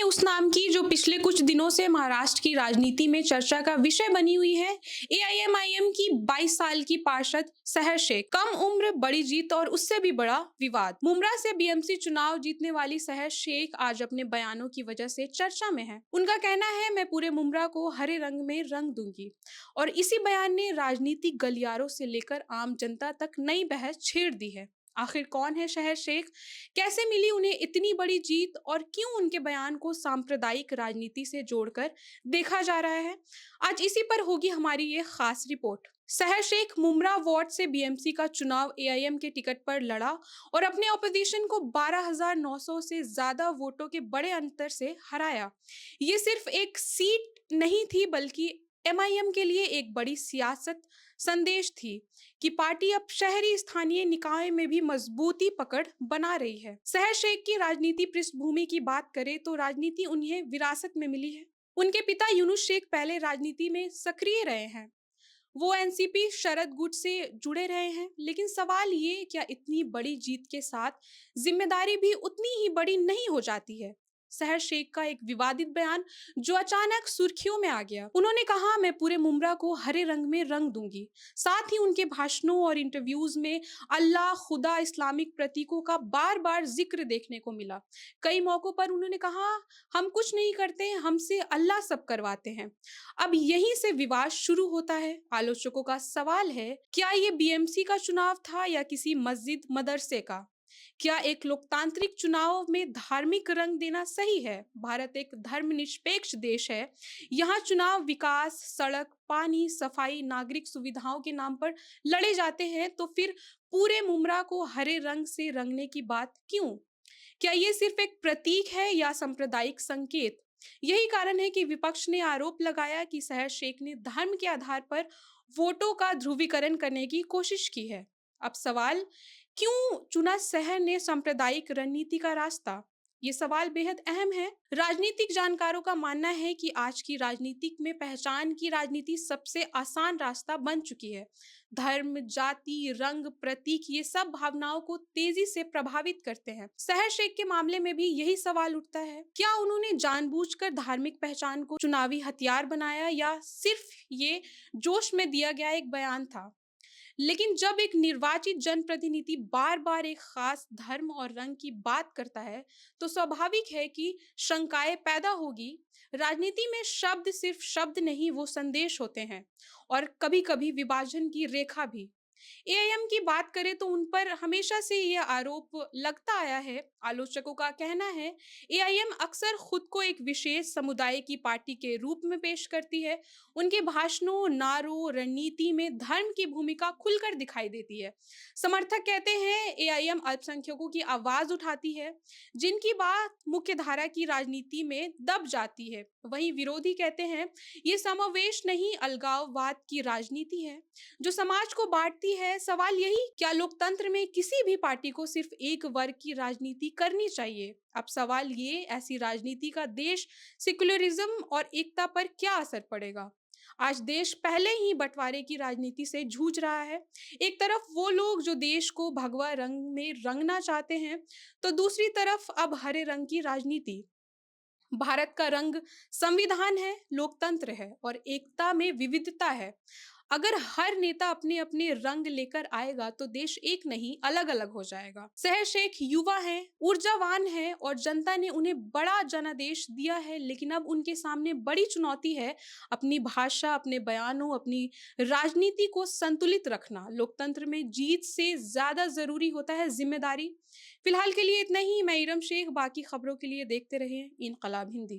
उस नाम की जो पिछले कुछ दिनों से महाराष्ट्र की राजनीति में चर्चा का विषय बनी हुई है। एआईएमआईएम की 22 साल की पार्षद सहर शेख, कम उम्र बड़ी जीत और उससे भी बड़ा विवाद। मुमरा से बीएमसी चुनाव जीतने वाली सहर शेख आज अपने बयानों की वजह से चर्चा में है। उनका कहना है, मैं पूरे मुमरा को हरे रंग में रंग दूंगी। और इसी बयान ने राजनीतिक गलियारों से लेकर आम जनता तक नई बहस छेड़ दी है। आखिर कौन है शहर शेख, कैसे मिली उन्हें इतनी बड़ी जीत और क्यों उनके बयान को सांप्रदायिक राजनीति से जोड़कर देखा जा रहा है? आज इसी पर होगी हमारी ये खास रिपोर्ट। शहर शेख मुमरा वार्ड से बीएमसी का चुनाव एआईएम के टिकट पर लड़ा और अपने ऑपोजिशन को 12,900 से ज्यादा वोटों के बड़े अंतर से हराया। ये सिर्फ एक सीट नहीं थी, बल्कि एमआईएम के लिए एक बड़ी सियासत संदेश थी कि पार्टी अब शहरी स्थानीय निकाय में भी मजबूती पकड़ बना रही है। शहर शेख की राजनीति पृष्ठभूमि की बात करें तो राजनीति उन्हें विरासत में मिली है। उनके पिता यूनुस शेख पहले राजनीति में सक्रिय रहे हैं। वो एनसीपी शरद गुट से जुड़े रहे हैं, लेकिन सवाल ये, क्या इतनी बड़ी जीत के साथ जिम्मेदारी भी उतनी ही बड़ी नहीं हो जाती है? शहर शेख का एक विवादित बयान जो अचानक सुर्खियों में आ गया। उन्होंने कहा, मैं पूरे मुमरा को हरे रंग में रंग दूंगी। साथ ही उनके भाषणों और इंटरव्यूज में अल्लाह, खुदा, इस्लामिक प्रतीकों का बार बार जिक्र देखने को मिला। कई मौकों पर उन्होंने कहा, हम कुछ नहीं करते, हमसे अल्लाह सब करवाते हैं। अब यहीं से विवाद शुरू होता है। आलोचकों का सवाल है, क्या ये बीएमसी का चुनाव था या किसी मस्जिद मदरसे का? क्या एक लोकतांत्रिक चुनाव में धार्मिक रंग देना सही है? भारत एक धर्मनिरपेक्ष देश है। यहाँ चुनाव विकास, सड़क, पानी, सफाई, नागरिक सुविधाओं के नाम पर लड़े जाते हैं, तो फिर पूरे मुमरा को हरे रंग से रंगने की बात क्यों? क्या ये सिर्फ एक प्रतीक है या सांप्रदायिक संकेत? यही कारण है कि विपक्ष ने आरोप लगाया कि शहर शेख ने धर्म के आधार पर वोटों का ध्रुवीकरण करने की कोशिश की है। अब सवाल, क्यों चुना शहर ने सांप्रदायिक रणनीति का रास्ता? ये सवाल बेहद अहम है। राजनीतिक जानकारों का मानना है कि आज की राजनीतिक में पहचान की राजनीति सबसे आसान रास्ता बन चुकी है। धर्म, जाति, रंग, प्रतीक, ये सब भावनाओं को तेजी से प्रभावित करते हैं। शहर शेख के मामले में भी यही सवाल उठता है, क्या उन्होंने जानबूझकर धार्मिक पहचान को चुनावी हथियार बनाया या सिर्फ ये जोश में दिया गया एक बयान था? लेकिन जब एक निर्वाचित जनप्रतिनिधि बार बार एक खास धर्म और रंग की बात करता है, तो स्वाभाविक है कि शंकाएं पैदा होगी। राजनीति में शब्द सिर्फ शब्द नहीं, वो संदेश होते हैं, और कभी कभी विभाजन की रेखा भी। एआईएम की बात करें तो उन पर हमेशा से यह आरोप लगता आया है। आलोचकों का कहना है, एआईएम अक्सर खुद को एक विशेष समुदाय की पार्टी के रूप में पेश करती है। उनके भाषणों, नारों, रणनीति में धर्म की भूमिका खुलकर दिखाई देती है। समर्थक कहते हैं, एआईएम अल्पसंख्यकों की आवाज उठाती है, जिनकी बात मुख्यधारा की राजनीति में दब जाती है। वहीं विरोधी कहते हैं, ये समावेश नहीं, अलगाववाद की राजनीति है जो समाज को बांटती है। सवाल यही, क्या लोकतंत्र में किसी भी पार्टी को सिर्फ एक वर्ग की राजनीति करनी चाहिए? अब सवाल ये, ऐसी राजनीति का देश सेक्युलरिज्म और एकता पर क्या असर पड़ेगा? आज देश पहले ही बंटवारे की राजनीति से जूझ रहा है। एक तरफ वो लोग जो देश को भगवा रंग में रंगना चाहते हैं, तो दूसरी तरफ अब हरे रंग की राजनीति। भारत का रंग संविधान है, लोकतंत्र है और एकता में विविधता है। अगर हर नेता अपने अपने रंग लेकर आएगा तो देश एक नहीं, अलग अलग हो जाएगा। शहर शेख युवा हैं, ऊर्जावान हैं और जनता ने उन्हें बड़ा जनादेश दिया है, लेकिन अब उनके सामने बड़ी चुनौती है अपनी भाषा, अपने बयानों, अपनी राजनीति को संतुलित रखना। लोकतंत्र में जीत से ज्यादा जरूरी होता है जिम्मेदारी। फिलहाल के लिए इतना ही। मैं इरम शेख, बाकी खबरों के लिए देखते रहिए इनकलाब हिंदी।